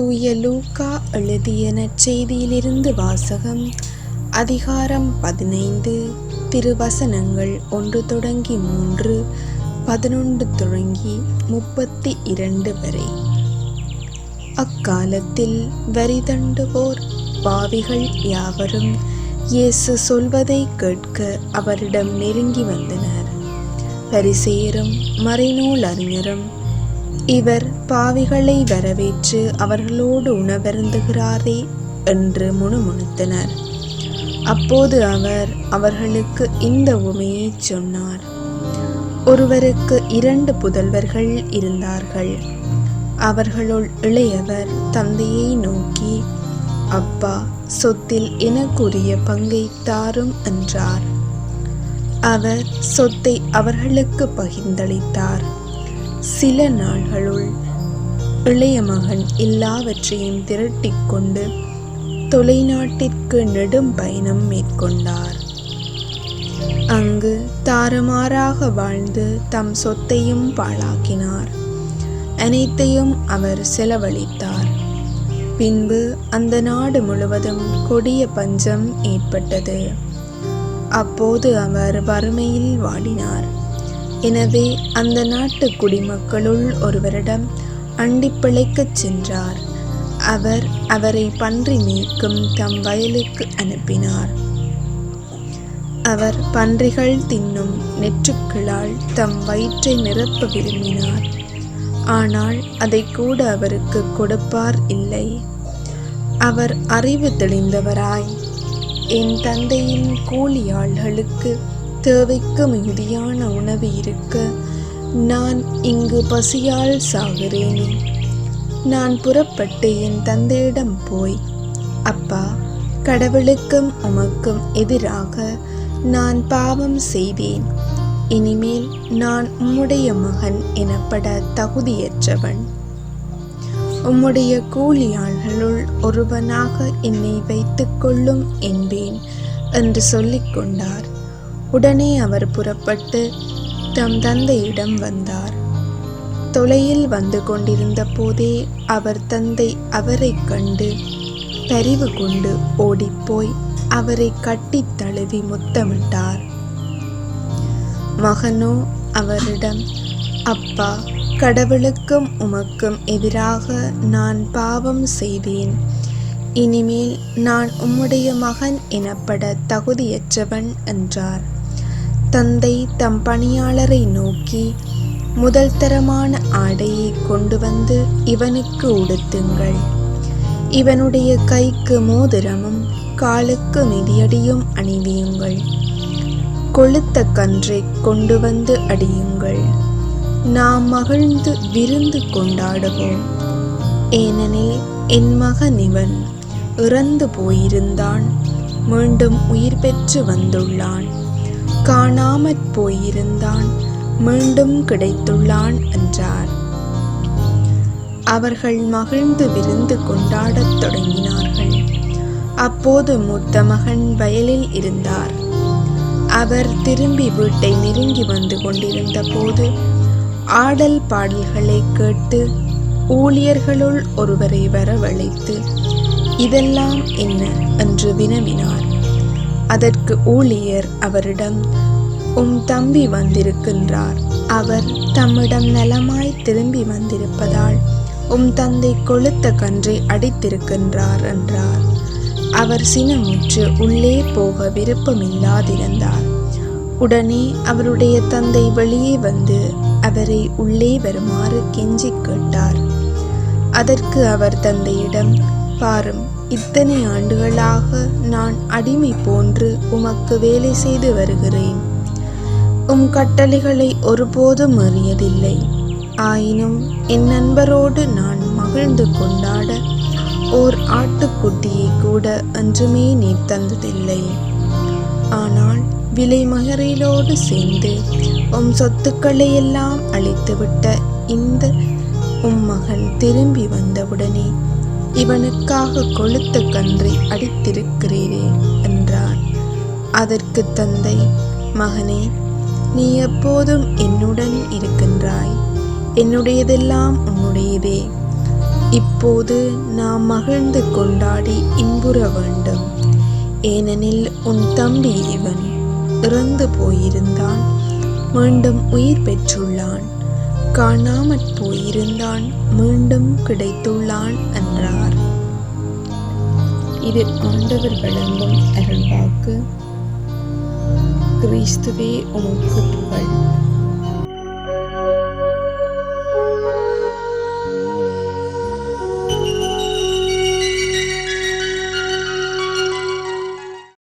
தூய லூக்கா எழுதிய நற்செய்தியிலிருந்து வாசகம். அதிகாரம் 15, திருவசனங்கள் 1 தொடங்கி 3, 11 தொடங்கி 32 வரை. அக்காலத்தில் வரி தண்டுவோர் பாவிகள் யாவரும் இயேசு சொல்வதை கேட்க அவரிடம் நெருங்கி வந்தனர். பரிசேயரும் மறைநூல் அறிஞரும், இவர் பாவிகளை வரவேற்று அவர்களோடு உணவருந்துகிறாரே என்று முணுமுணுத்தனர். அப்போது அவர் அவர்களுக்கு இந்த உவமையை சொன்னார். ஒருவருக்கு 2 புதல்வர்கள் இருந்தார்கள். அவர்களுள் இளையவர் தந்தையை நோக்கி, அப்பா, சொத்தில் எனக்குரிய பங்கை தாரும் என்றார். அவர் சொத்தை அவர்களுக்கு பகிர்ந்தளித்தார். சில நாள்களுள் இளைய மகன் எல்லாவற்றையும் திரட்டிக் கொண்டு தொலைநாட்டிற்கு நெடும் பயணம் மேற்கொண்டார். அங்கு தாறுமாறாக வாழ்ந்து தம் சொத்தையும் பாழாக்கினார். அனைத்தையும் அவர் செலவழித்தார். பின்பு அந்த நாடு முழுவதும் கொடிய பஞ்சம் ஏற்பட்டது. அப்போது அவர் வறுமையில் வாடினார். எனவே அந்த நாட்டு குடிமக்களுள் ஒருவரிடம் அண்டி பிழைக்கச் சென்றார். அவர் அவரை பன்றி மேய்க்கும் தம் வயலுக்கு அனுப்பினார். அவர் பன்றிகள் தின்னும் நெற்றுக்களால் தம் வயிற்றை நிரப்ப விரும்பினார். ஆனால் அதை கூட அவருக்கு கொடுப்பார் இல்லை. அவர் அறிவு தெளிந்தவராய், என் தந்தையின் கூலியாள்களுக்கு தேவைக்கு மிகுதியான உணவு இருக்க நான் இங்கு பசியால் சாகிறேனே. நான் புறப்பட்டு என் தந்தையிடம் போய், அப்பா, கடவுளுக்கும் உமக்கும் எதிராக நான் பாவம் செய்தேன். இனிமேல் நான் உம்முடைய மகன் எனப்பட தகுதியற்றவன். உம்முடைய கூலியாள்களுள் ஒருவனாக என்னை வைத்துக் கொள்ளும் என்பேன் என்று சொல்லிக் கொண்டார். உடனே அவர் புறப்பட்டு தம் தந்தையிடம் வந்தார். தொலையில் வந்து கொண்டிருந்த போதே அவர் தந்தை அவரை கண்டு பரிவு கொண்டு ஓடிப்போய் அவரை கட்டித் தழுவி முத்தமிட்டார். மகனோ அவரிடம், அப்பா, கடவுளுக்கும் உமக்கும் எதிராக நான் பாவம் செய்தேன். இனிமேல் நான் உம்முடைய மகன் எனப்பட தகுதியற்றவன் என்றார். தந்தை தம் பணியாளரை நோக்கி, முதல் தரமான ஆடையை கொண்டு வந்து இவனுக்கு உடுத்துங்கள். இவனுடைய கைக்கு மோதிரமும் காலுக்கு மிதியடியும் அணிவியுங்கள். கொழுத்த கன்றை கொண்டு வந்து அடியுங்கள். நாம் மகிழ்ந்து விருந்து கொண்டாடுவோம். ஏனெனில் என் மகன் இவன் இறந்து போயிருந்தான், மீண்டும் உயிர் பெற்று வந்துள்ளான். காணாமற் போயிருந்தான், மீண்டும் கிடைத்துள்ளான் என்றார். அவர்கள் மகிழ்ந்து விருந்து கொண்டாடத் தொடங்கினார்கள். அப்போது மூத்த மகன் வயலில் இருந்தார். அவர் திரும்பி வீட்டை நெருங்கி வந்து கொண்டிருந்த போது ஆடல் பாடல்களை கேட்டு ஊழியர்களுள் ஒருவரை வரவழைத்து, இதெல்லாம் என்ன என்று வினவினார். அதற்கு ஊழியர் அவரிடம், உம் தம்பி வந்திருக்கின்றார். அவர் தம்மிடம் நலமாய் திரும்பி வந்திருப்பதால் உம் தந்தை கொழுத்த கன்றை அடித்திருக்கின்றார் என்றார். அவர் சினமுற்று உள்ளே போக விருப்பமில்லாதிருந்தார். உடனே அவருடைய தந்தை வெளியே வந்து அவரை உள்ளே வருமாறு கெஞ்சி கேட்டார். அதற்கு அவர் தந்தையிடம், பாரும், இத்தனை ஆண்டுகளாக நான் அடிமை போன்று உமக்கு வேலை செய்து வருகிறேன். உம் கட்டளைகளை ஒருபோதும் மீறியதில்லை. ஆயினும் என் நண்பரோடு நான் மகிழ்ந்து கொண்டாட ஓர் ஆட்டுக்குட்டியை கூட என்றுமே நீ தந்ததில்லை. ஆனால் விலை மகரிலோடு சேர்ந்து உம் சொத்துக்களை எல்லாம் அழித்துவிட்ட இந்த உம் மகன் திரும்பி வந்தவுடனே இவனுக்காக கொழுத்த கன்றை அடித்திருக்கிறீரே என்றார். அதற்கு தந்தை, மகனே, நீ எப்போதும் என்னுடன் இருக்கின்றாய். என்னுடையதெல்லாம் உன்னுடையதே. இப்போது நாம் மகிழ்ந்து கொண்டாடி இன்புற வேண்டும். ஏனெனில் உன் தம்பி இவன் இறந்து போயிருந்தான், மீண்டும் உயிர் பெற்றுள்ளான், காணாமற் போயிருந்தான், மீண்டும் கிடைத்துள்ளான் என்றார். இது ஆண்டவர் வழங்கும் அருள்வாக்கு. கிறிஸ்துவே உமக்கு புகழ்.